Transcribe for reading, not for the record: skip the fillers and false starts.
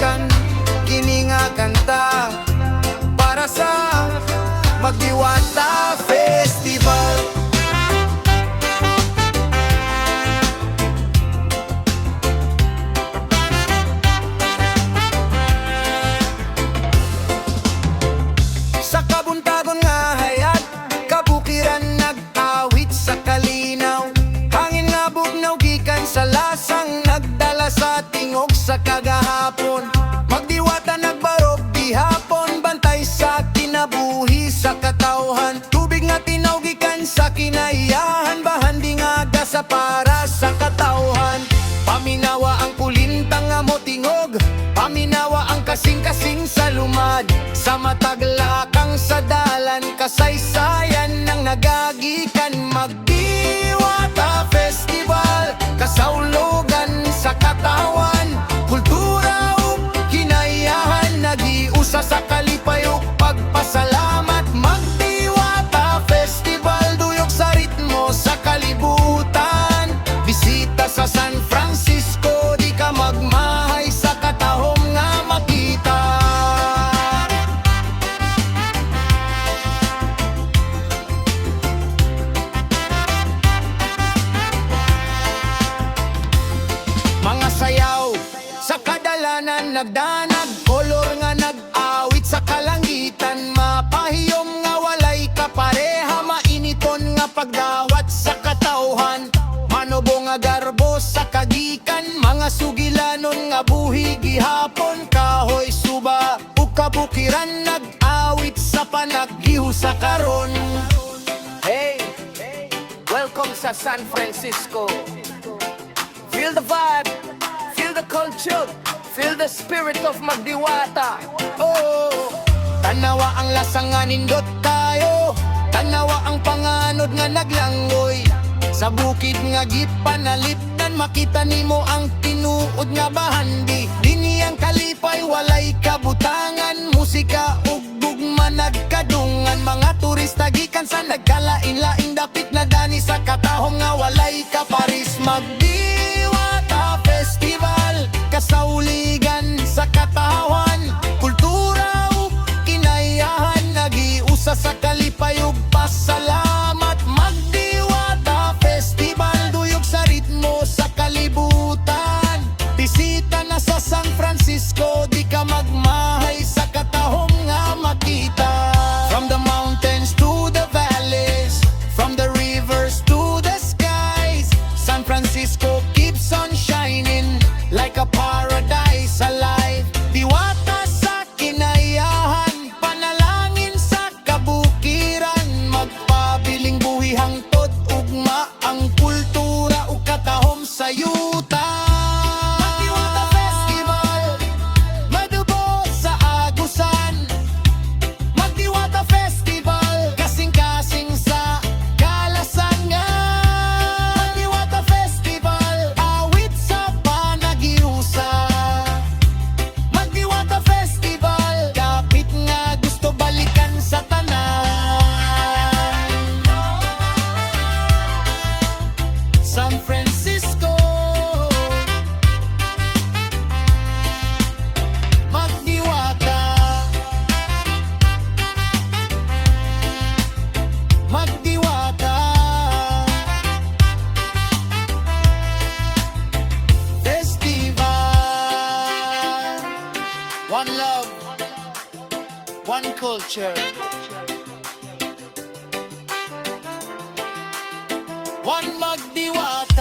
Balikan kini nga kanta para sa Magdiwata Festival. Sa kabuntagon nga hayat, kabukiran nag-awit sa kalinaw. Hangin nga bugnaw gikan sa lasang, nagdala sa tingog sa kagahapon. Magdiwata nagbarog gihapon, bantay sa kinabuhi sa katawhan. Tubig nga tinaw gikan sa kinayahan, bahandi nga gasa para sa katawhan. Paminawa ang kulintang nga motingog, paminawa ang kasing-kasing sa lumad. Sa mataglakang sa dalan, kasaysayan ng nagagikan. Magdiwata Festival, kasaulogan sa katawan, kultura ug kinayahan, nagiusa sa kalipayok pagpasalamat. Magdiwata Festival, duyok sa ritmo sa kalibutan. Bisita sa San Francisco, di ka magmahay sa katahom nga makita. Mga sayaw sa kadalanan nagdanag, kolor nga nag-awit sa kalangitan. Mapahiyom nga walay kapareha, mainiton nga pagdawat sa katawhan. Manobo nga garbo sa kagikan, mga sugilanon nga buhi gihapon. Kahoy suba ug kabukiran nag-awit sa panaggiho sa karon. Hey, welcome sa San Francisco. Feel the vibe, feel the culture, feel the spirit of Magdiwata. Oh, tanawa ang lasang nga nindot tayo, tanawa ang panganod nga naglangoy. Sa bukid nga gipanalipdan, makita nimo ang tinuod nga bahandi. Diniyang kalipay walay kabutangan, musika ug gugma nagkadungan. Mga turista gikan sa nagkalain-laing dapit na dani sa katahom nga walay kaparis. Magdiwata Festival, kasauligan sa katawan, kultura ug kinayahan, nagiusa sa kalipay ug pasalamat. Magdiwata Festival, duyok sa ritmo sa kalibutan. Bisita na sa San Francisco, di ka magmahay sa katahom nga makita. From the mountains to the valleys, from the rivers to the skies, San Francisco keeps on shining like a paradise alive. Diwata sa kinayahan, panalangin sa kabukiran, magpabiling buhi hangtod ugma ang kultura ug katahom sa yuta. Magdiwata Festival, madubo sa agusan. Magdiwata Festival, kasing-kasing sa kalasangan. Magdiwata Festival, awit sa panagiusa. Magdiwata Festival, kapit nga gusto balikan sa tanan. San Francisco, Magdiwata, Magdiwata Festival. One love, one culture, one Magdiwata.